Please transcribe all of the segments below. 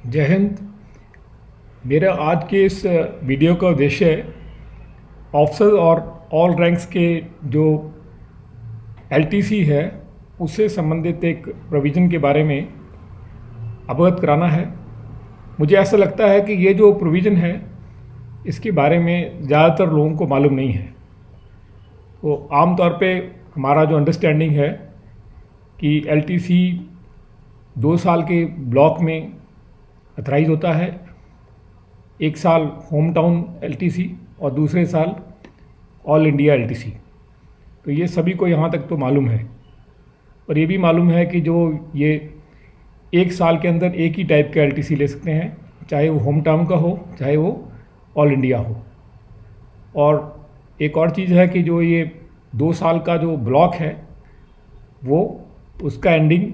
जय हिंद। मेरा आज के इस वीडियो का उद्देश्य ऑफिसर और ऑल रैंक्स के जो एलटीसी है उससे संबंधित एक प्रोविज़न के बारे में अवगत कराना है। मुझे ऐसा लगता है कि ये जो प्रोविज़न है इसके बारे में ज़्यादातर लोगों को मालूम नहीं है। तो आम तौर पे हमारा जो अंडरस्टैंडिंग है कि एलटीसी 2 साल के ब्लॉक में अथराइज होता है। 1 साल होम टाउन एलटीसी और दूसरे साल ऑल इंडिया एलटीसी। तो ये सभी को यहाँ तक तो मालूम है। और ये भी मालूम है कि जो ये 1 साल के अंदर एक ही टाइप का एलटीसी ले सकते हैं, चाहे वो होम टाउन का हो चाहे वो ऑल इंडिया हो। और एक और चीज़ है कि जो ये 2 साल का जो ब्लॉक है वो उसका एंडिंग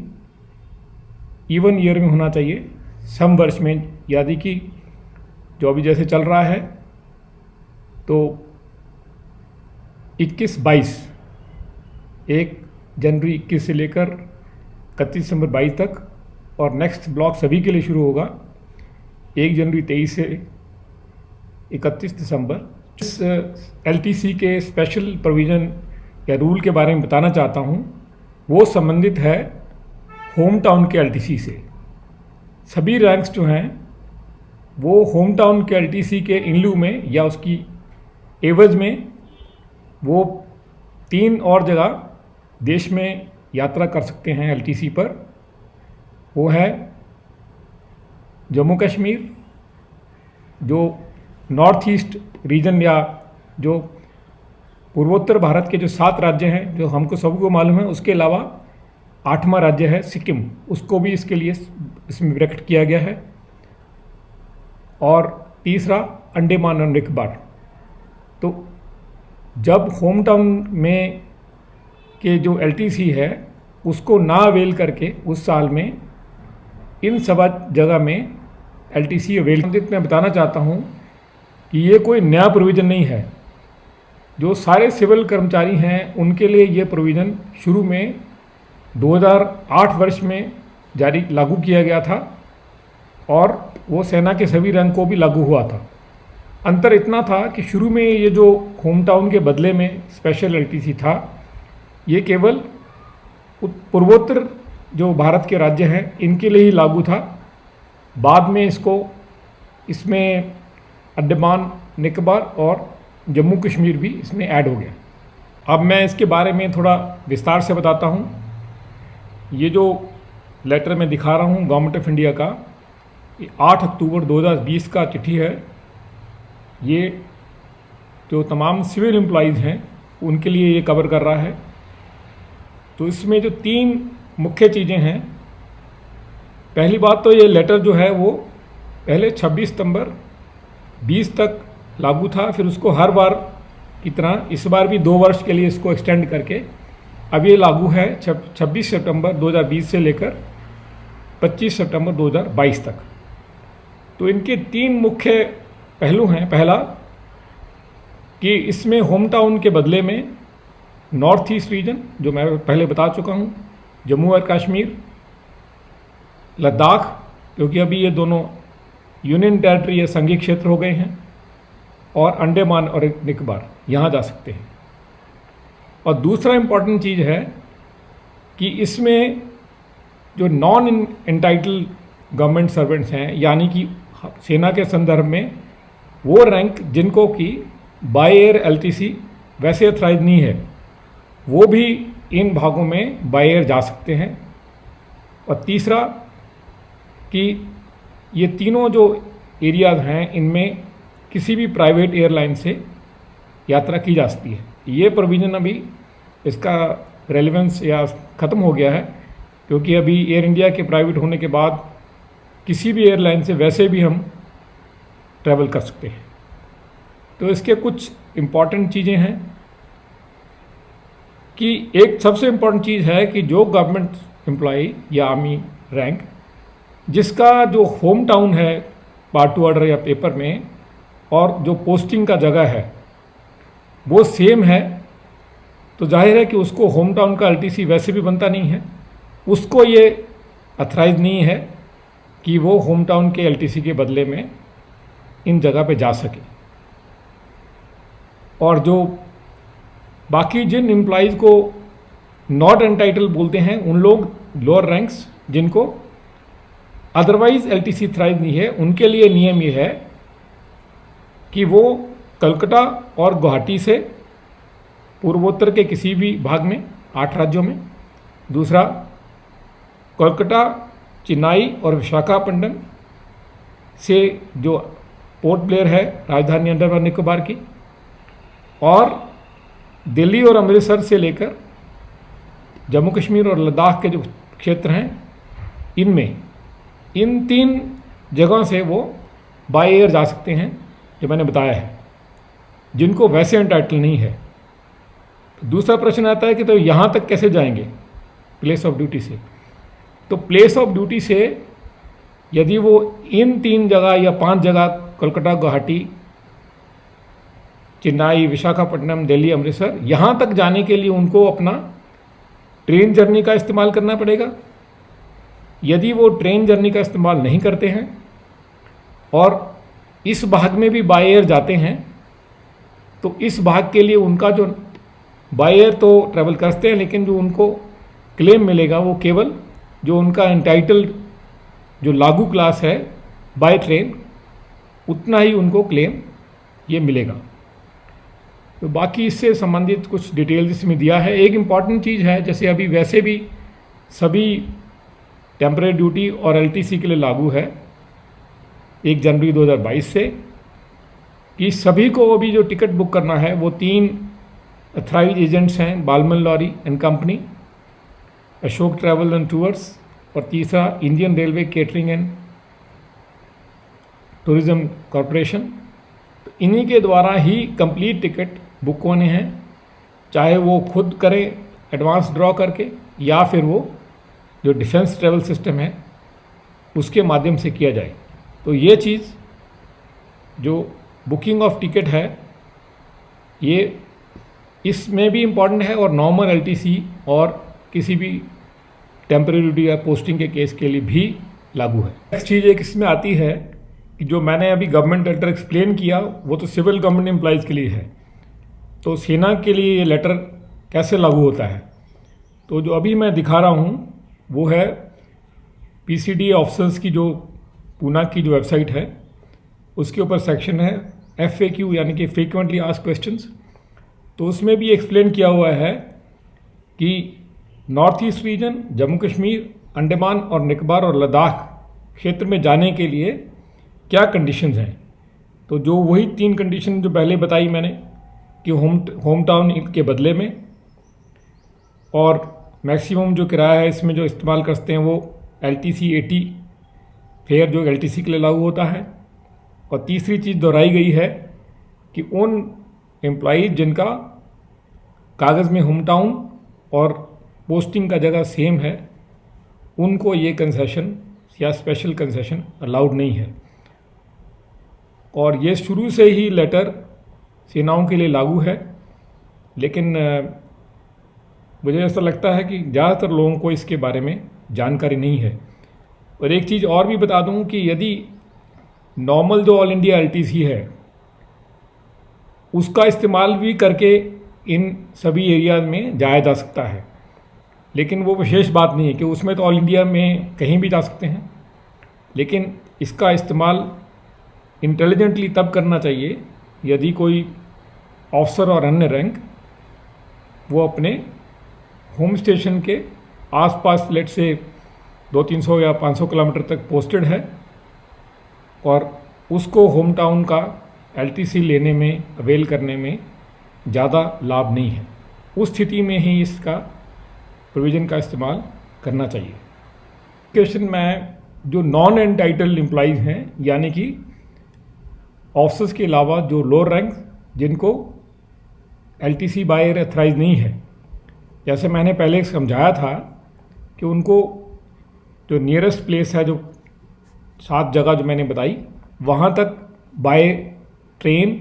इवन ईयर में होना चाहिए, सम वर्ष में। यानी कि जो अभी जैसे चल रहा है तो 21-22 1 जनवरी 21 से लेकर 31 दिसंबर 22 तक, और नेक्स्ट ब्लॉक सभी के लिए शुरू होगा 1 जनवरी 23 से 31 दिसंबर। इस एलटीसी के स्पेशल प्रोविज़न या रूल के बारे में बताना चाहता हूँ। वो संबंधित है होम टाउन के एलटीसी से। सभी रैंक्स जो हैं वो होम टाउन के एलटीसी के इन लिeu में या उसकी एवज में वो 3 और जगह देश में यात्रा कर सकते हैं एलटीसी पर। वो है जम्मू कश्मीर, जो नॉर्थ ईस्ट रीजन या जो पूर्वोत्तर भारत के जो 7 राज्य हैं जो हमको सबको मालूम है, उसके अलावा 8वां राज्य है सिक्किम, उसको भी इसके लिए इसमें ब्रैकेट किया गया है। और तीसरा अंडमान और निकोबार। तो जब होम टाउन में के जो एलटीसी है उसको ना अवेल करके उस साल में इन सब जगह में एलटीसी अवेल। मैं बताना चाहता हूँ कि ये कोई नया प्रोविज़न नहीं है। जो सारे सिविल कर्मचारी हैं उनके लिए ये प्रोविज़न शुरू में 2008 वर्ष में लागू किया गया था, और वो सेना के सभी रैंक को भी लागू हुआ था। अंतर इतना था कि शुरू में ये जो होम टाउन के बदले में स्पेशल एलटीसी था, ये केवल पूर्वोत्तर जो भारत के राज्य हैं इनके लिए ही लागू था। बाद में इसमें अंडमान निकोबार और जम्मू कश्मीर भी इसमें ऐड हो गया। अब मैं इसके बारे में थोड़ा विस्तार से बताता हूँ। ये जो लेटर मैं दिखा रहा हूँ गवर्नमेंट ऑफ इंडिया का, 8 अक्टूबर 2020 का चिट्ठी है। ये जो तमाम सिविल एम्प्लॉइज़ हैं उनके लिए ये कवर कर रहा है। तो इसमें जो 3 मुख्य चीज़ें हैं, पहली बात तो ये लेटर जो है वो पहले 26 सितंबर 20 तक लागू था, फिर उसको हर बार की तरह इस बार भी 2 वर्ष के लिए इसको एक्सटेंड करके अब ये लागू है 26 सितंबर 2020 से लेकर 25 सितंबर 2022 तक। तो इनके 3 मुख्य पहलू हैं। पहला कि इसमें होम टाउन के बदले में नॉर्थ ईस्ट रीजन, जो मैं पहले बता चुका हूँ, जम्मू और कश्मीर, लद्दाख, क्योंकि अभी ये दोनों यूनियन टेरिटरी या संघीय क्षेत्र हो गए हैं, और अंडमान और निकोबार यहाँ जा सकते हैं। और दूसरा इम्पॉर्टेंट चीज़ है कि इसमें जो नॉन एंटाइटल गवर्नमेंट सर्वेंट्स हैं, यानी कि सेना के संदर्भ में वो रैंक जिनको कि बाय एयर एलटीसी वैसे अथराइज नहीं है, वो भी इन भागों में बाय एयर जा सकते हैं। और तीसरा कि ये तीनों जो एरियाज़ हैं इनमें किसी भी प्राइवेट एयरलाइन से यात्रा की जा सकती है। ये प्रोविज़न अभी इसका रेलेवेंस या ख़त्म हो गया है, क्योंकि अभी एयर इंडिया के प्राइवेट होने के बाद किसी भी एयरलाइन से वैसे भी हम ट्रैवल कर सकते हैं। तो इसके कुछ इम्पॉर्टेंट चीज़ें हैं कि एक सबसे इम्पॉर्टेंट चीज़ है कि जो गवर्नमेंट एम्प्लॉई या आर्मी रैंक जिसका जो होम टाउन है पार्ट 2 ऑर्डर या पेपर में, और जो पोस्टिंग का जगह है वो सेम है, तो जाहिर है कि उसको होम टाउन का एलटीसी वैसे भी बनता नहीं है, उसको ये अथराइज नहीं है कि वो होम टाउन के एलटीसी के बदले में इन जगह पे जा सके। और जो बाकी जिन एम्प्लॉइज़ को नॉट एंटाइटल बोलते हैं, उन लोग लोअर रैंक्स जिनको अदरवाइज एलटीसी थ्राइव नहीं है, उनके लिए नियम ये है कि वो कलकत्ता और गुवाहाटी से पूर्वोत्तर के किसी भी भाग में 8 राज्यों में, दूसरा कोलकाता, चेन्नई और विशाखापट्टनम से जो पोर्ट ब्लेयर है राजधानी अंडमान निकोबार की, और दिल्ली और अमृतसर से लेकर जम्मू कश्मीर और लद्दाख के जो क्षेत्र हैं, इनमें इन 3 जगहों से वो बाय एयर जा सकते हैं जो मैंने बताया है, जिनको वैसे एंटाइटल नहीं है। दूसरा प्रश्न आता है कि तो यहाँ तक कैसे जाएंगे प्लेस ऑफ ड्यूटी से। तो प्लेस ऑफ ड्यूटी से यदि वो इन 3 जगह या 5 जगह कोलकाता, गुवाहाटी, चेन्नई, विशाखापट्टनम, दिल्ली, अमृतसर, यहाँ तक जाने के लिए उनको अपना ट्रेन जर्नी का इस्तेमाल करना पड़ेगा। यदि वो ट्रेन जर्नी का इस्तेमाल नहीं करते हैं और इस भाग में भी बाय एयर जाते हैं, तो इस भाग के लिए उनका जो बाय एयर तो ट्रैवल करते हैं, लेकिन जो उनको क्लेम मिलेगा वो केवल जो उनका एंटाइटल्ड जो लागू क्लास है बाय ट्रेन, उतना ही उनको क्लेम ये मिलेगा। तो बाकी इससे संबंधित कुछ डिटेल्स इसमें दिया है। एक इम्पॉर्टेंट चीज़ है, जैसे अभी वैसे भी सभी टेम्परेरी ड्यूटी और एलटीसी के लिए लागू है 1 जनवरी 2022 से, कि सभी को अभी जो टिकट बुक करना है वो 3 अथराइज एजेंट्स हैं, Balmer Lawrie and company, Ashok travel and tours, और तीसरा Indian railway catering and tourism corporation. तो इन्हीं के द्वारा ही कंप्लीट टिकट बुक होने हैं, चाहे वो खुद करें एडवांस ड्रॉ करके, या फिर वो जो डिफेंस ट्रैवल सिस्टम है उसके माध्यम से किया जाए। तो ये चीज़ जो बुकिंग ऑफ टिकट है ये इसमें भी इम्पॉर्टेंट है, और नॉर्मल एलटीसी और किसी भी टेम्परेरी ड्यूटी या पोस्टिंग के केस के लिए भी लागू है। नेक्स्ट चीज़ एक इसमें आती है कि जो मैंने अभी गवर्नमेंट लेटर एक्सप्लेन किया वो तो सिविल गवर्नमेंट एम्प्लॉइज़ के लिए है, तो सेना के लिए ये लेटर कैसे लागू होता है। तो जो अभी मैं दिखा रहा हूँ वो है पीसीडी ऑफिसर्स की जो पूना की जो वेबसाइट है, उसके ऊपर सेक्शन है FAQ यानी कि फ्रीक्वेंटली आस्क्ड क्वेश्चंस। तो उसमें भी एक्सप्लेन किया हुआ है कि north east region, Jammu Kashmir, Andaman और निकोबार और लद्दाख क्षेत्र में जाने के लिए क्या कंडीशंस हैं। तो जो वही 3 कंडीशन जो पहले बताई मैंने कि होम टाउन के बदले में, और मैक्सिमम जो किराया है इसमें जो इस्तेमाल करते हैं वो LTC 80 फेयर जो LTC के लिए लागू होता है। और तीसरी चीज़ दोहराई गई है कि उन एम्प्लॉइज जिनका कागज़ में होम टाउन और पोस्टिंग का जगह सेम है, उनको ये कंसेशन या स्पेशल कंसेशन अलाउड नहीं है। और ये शुरू से ही लेटर सेनाओं के लिए लागू है, लेकिन मुझे ऐसा लगता है कि ज़्यादातर लोगों को इसके बारे में जानकारी नहीं है। और एक चीज़ और भी बता दूं कि यदि नॉर्मल जो ऑल इंडिया LTC है उसका इस्तेमाल भी करके इन सभी एरियाज में जाया जा सकता है, लेकिन वो विशेष बात नहीं है कि उसमें तो ऑल इंडिया में कहीं भी जा सकते हैं, लेकिन इसका इस्तेमाल इंटेलिजेंटली तब करना चाहिए यदि कोई ऑफिसर और अन्य रैंक वो अपने होम स्टेशन के आसपास लेट से 200-300 या 500 किलोमीटर तक पोस्टेड है और उसको होम टाउन का LTC लेने में, अवेल करने में ज़्यादा लाभ नहीं है। उस स्थिति में ही इसका प्रोविज़न का इस्तेमाल करना चाहिए। क्वेश्चन में जो नॉन एंटाइटल्ड एम्प्लॉइज़ हैं, यानी कि ऑफिसर्स के अलावा जो लोअर रैंक जिनको LTC बाय एयर अथराइज नहीं है, जैसे मैंने पहले समझाया था कि उनको जो नियरेस्ट प्लेस है, जो 7 जगह जो मैंने बताई, वहाँ तक बाय ट्रेन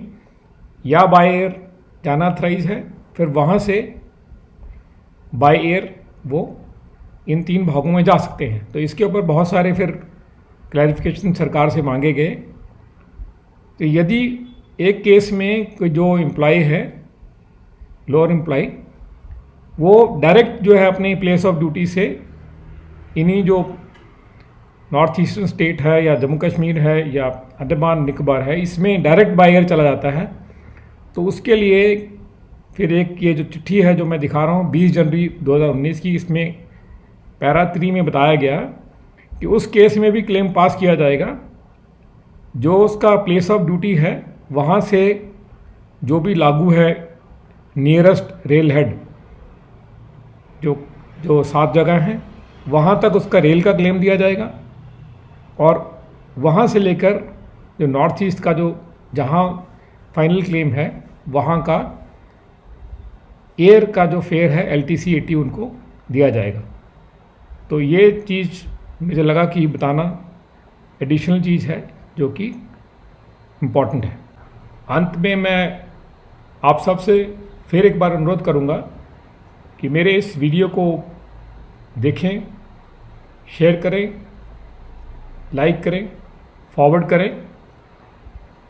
या बाय एयर जाना अथराइज है, फिर वहाँ से बाय एयर वो इन 3 भागों में जा सकते हैं। तो इसके ऊपर बहुत सारे फिर क्लैरिफिकेशन सरकार से मांगे गए। तो यदि एक केस में कोई जो एम्प्लॉय है, लोअर एम्प्लॉय, वो डायरेक्ट जो है अपनी प्लेस ऑफ ड्यूटी से इन्हीं जो नॉर्थ ईस्टर्न स्टेट है या जम्मू कश्मीर है या अंडमान निकोबार है, इसमें डायरेक्ट बाय एयर चला जाता है, तो उसके लिए फिर एक ये जो चिट्ठी है जो मैं दिखा रहा हूँ 20 जनवरी 2019 की, इसमें पैरा 3 में बताया गया कि उस केस में भी क्लेम पास किया जाएगा। जो उसका प्लेस ऑफ ड्यूटी है वहाँ से जो भी लागू है नियरेस्ट रेल हेड, जो 7 जगह हैं, वहाँ तक उसका रेल का क्लेम दिया जाएगा। और वहाँ से लेकर जो नॉर्थ ईस्ट का जो जहाँ फाइनल क्लेम है वहाँ का एयर का जो फेयर है LTC 80 उनको दिया जाएगा। तो ये चीज़ मुझे लगा कि बताना एडिशनल चीज़ है जो कि इम्पॉर्टेंट है। अंत में मैं आप सबसे फिर एक बार अनुरोध करूँगा कि मेरे इस वीडियो को देखें, शेयर करें, लाइक करें, फॉरवर्ड करें,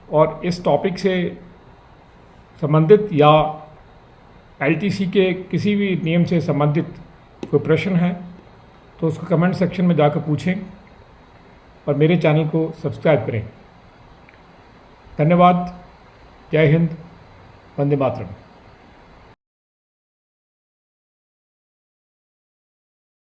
और इस टॉपिक से संबंधित या LTC के किसी भी नियम से संबंधित कोई प्रश्न है तो उसको कमेंट सेक्शन में जाकर पूछें और मेरे चैनल को सब्सक्राइब करें। धन्यवाद। जय हिंद। वंदे मातरम।